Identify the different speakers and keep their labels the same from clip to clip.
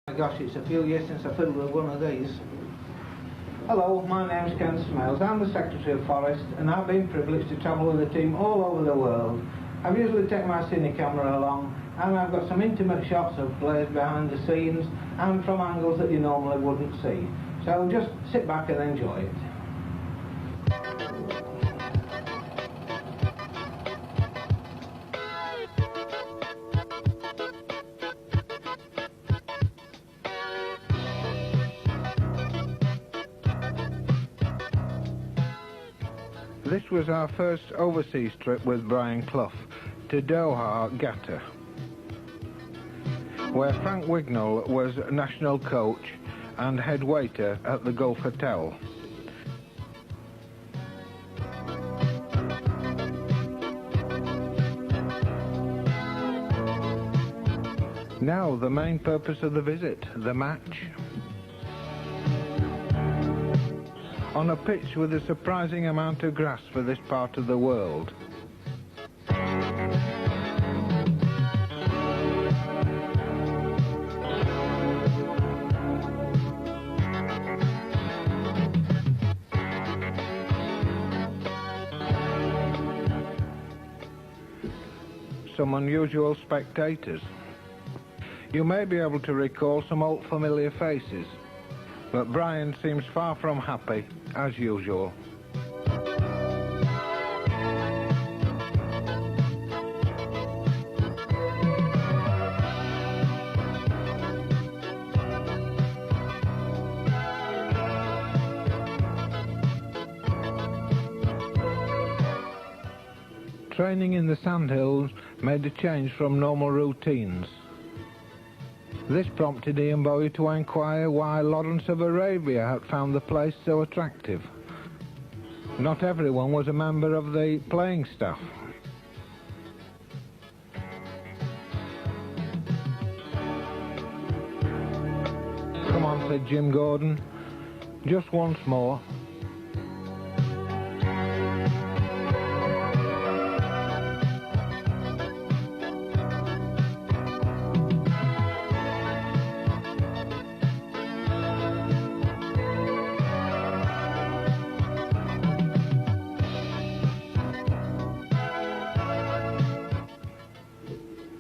Speaker 1: My gosh, it's a few years since I fiddled with one of these. Hello, my name's Ken Smales. I'm the Secretary of Forest, and I've been privileged to travel with the team all over the world. I've usually taken my cine camera along, and I've got some intimate shots of players behind the scenes and from angles that you normally wouldn't see. So just sit back and enjoy it. This was our first overseas trip with Brian Clough to Doha, Qatar, where Frank Wignall was national coach and head waiter at the Gulf Hotel. Now the main purpose of the visit, the match. On a pitch with a surprising amount of grass for this part of the world. Some unusual spectators. You may be able to recall some old familiar faces, but Brian seems far from happy, as usual. Training in the sandhills made a change from normal routines. This prompted Ian Bowie to inquire why Lawrence of Arabia had found the place so attractive. Not everyone was a member of the playing staff. Come on, said Jim Gordon, just once more.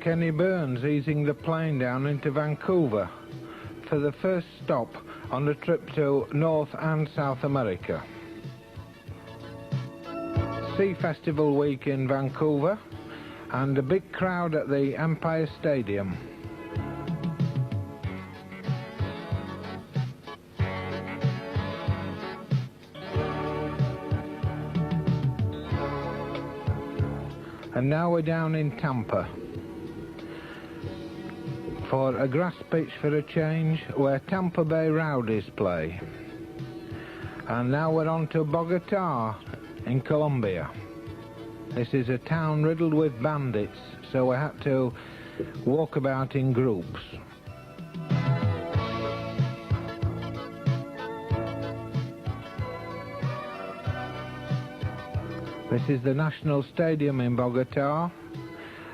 Speaker 1: Kenny Burns easing the plane down into Vancouver for the first stop on a trip to North and South America. Sea Festival week in Vancouver and a big crowd at the Empire Stadium. And now we're down in Tampa for a grass pitch for a change, where Tampa Bay Rowdies play. And now we're on to Bogota in Colombia. This is a town riddled with bandits, so we had to walk about in groups. This is the National Stadium in Bogota.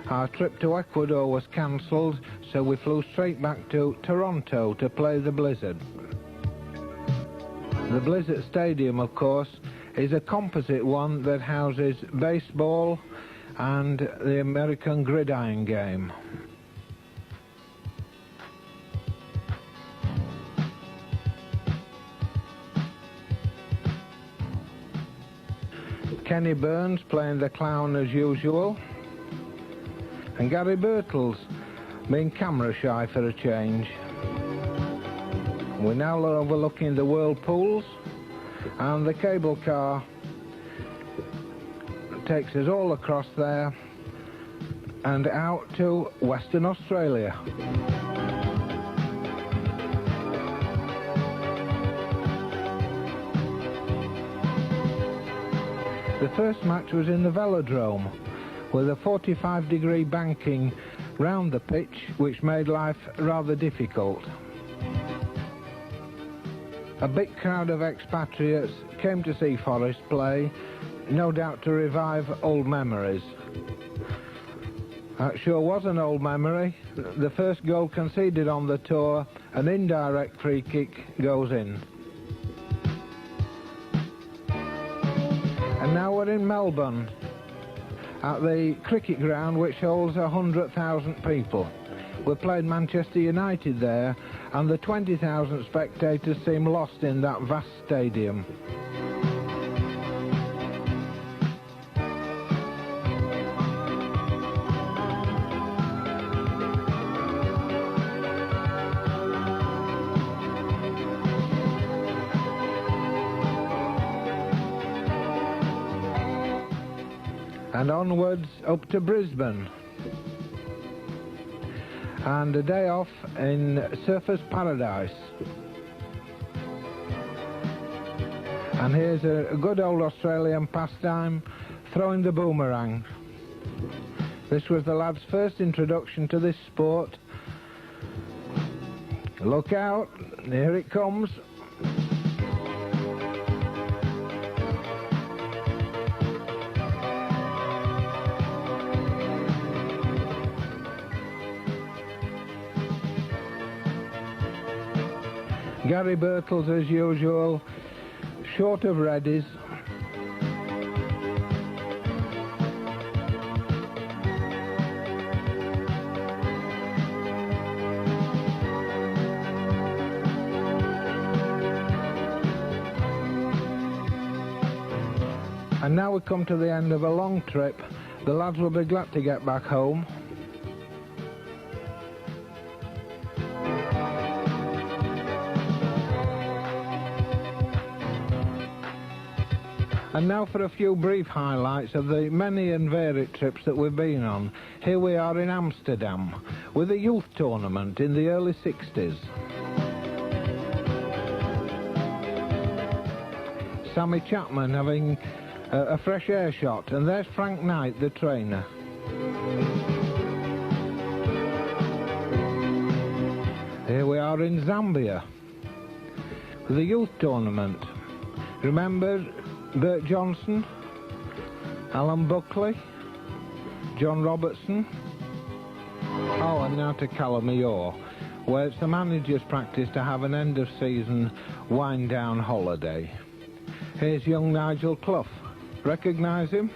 Speaker 1: Our trip to Ecuador was cancelled, so we flew straight back to Toronto to play the Blizzard. The Blizzard Stadium, of course, is a composite one that houses baseball and the American gridiron game. Kenny Burns playing the clown as usual, and Gary Birtles being camera shy for a change. We're now overlooking the whirlpools, and the cable car takes us all across there and out to Western Australia. The first match was in the velodrome, with a 45-degree banking round the pitch, which made life rather difficult. A big crowd of expatriates came to see Forest play, no doubt to revive old memories. That sure was an old memory. The first goal conceded on the tour An indirect free kick goes in. And now we're in Melbourne, at the cricket ground which holds 100,000 people. We played Manchester United there, and the 20,000 spectators seem lost in that vast stadium. And onwards up to Brisbane, and a day off in Surfers Paradise. And here's a good old Australian pastime, throwing the boomerang. This was the lad's first introduction to this sport. Look out, here it comes. Gary Birtles, as usual, short of readies. And now we come to the end of a long trip. The lads will be glad to get back home. And now for a few brief highlights of the many and varied trips that we've been on. Here we are in Amsterdam with a youth tournament in the early 60s. Sammy Chapman having a fresh air shot, and there's Frank Knight, the trainer. Here we are in Zambia with a youth tournament. Remember Bert Johnson, Alan Buckley, John Robertson. Oh, and now to Calamayor, where it's the manager's practice to have an end-of-season wind-down holiday. Here's young Nigel Clough. Recognise him?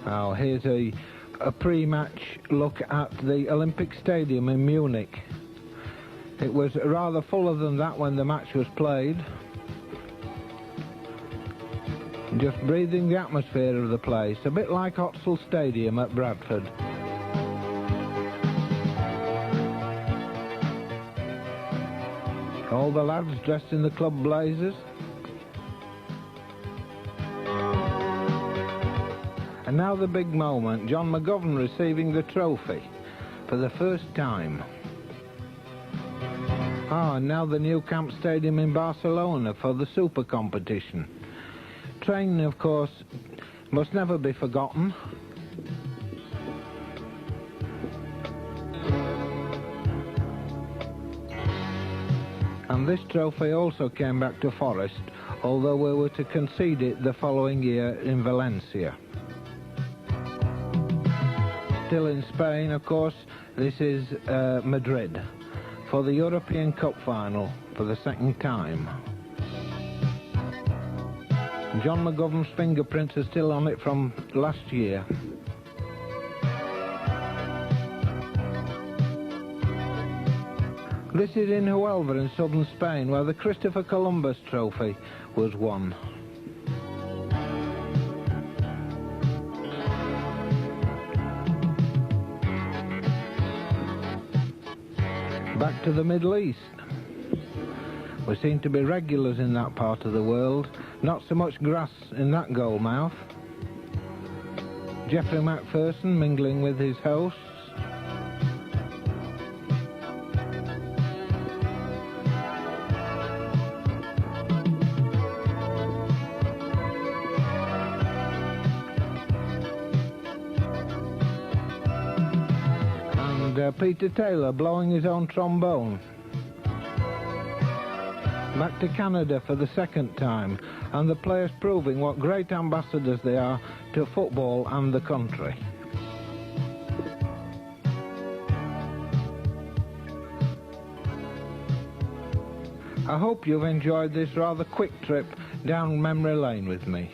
Speaker 1: Oh, here's a pre-match look at the Olympic Stadium in Munich. It was rather fuller than that when the match was played. Just breathing the atmosphere of the place, a bit like Otsel Stadium at Bradford. All the lads dressed in the club blazers. And now the big moment, John McGovern receiving the trophy for the first time. Ah, and now the new Camp Stadium in Barcelona for the Super competition. Training, of course, must never be forgotten. And this trophy also came back to Forest, although we were to concede it the following year in Valencia. Still in Spain, of course, this is Madrid for the European Cup final for the second time. John McGovern's fingerprints are still on it from last year. This is in Huelva in southern Spain, where the Christopher Columbus Trophy was won. Back to the Middle East. We seem to be regulars in that part of the world. Not so much grass in that goalmouth. Geoffrey McPherson mingling with his hosts. And Peter Taylor blowing his own trombone. back to Canada for the second time, and the players proving what great ambassadors they are to football and the country. I hope you've enjoyed this rather quick trip down memory lane with me.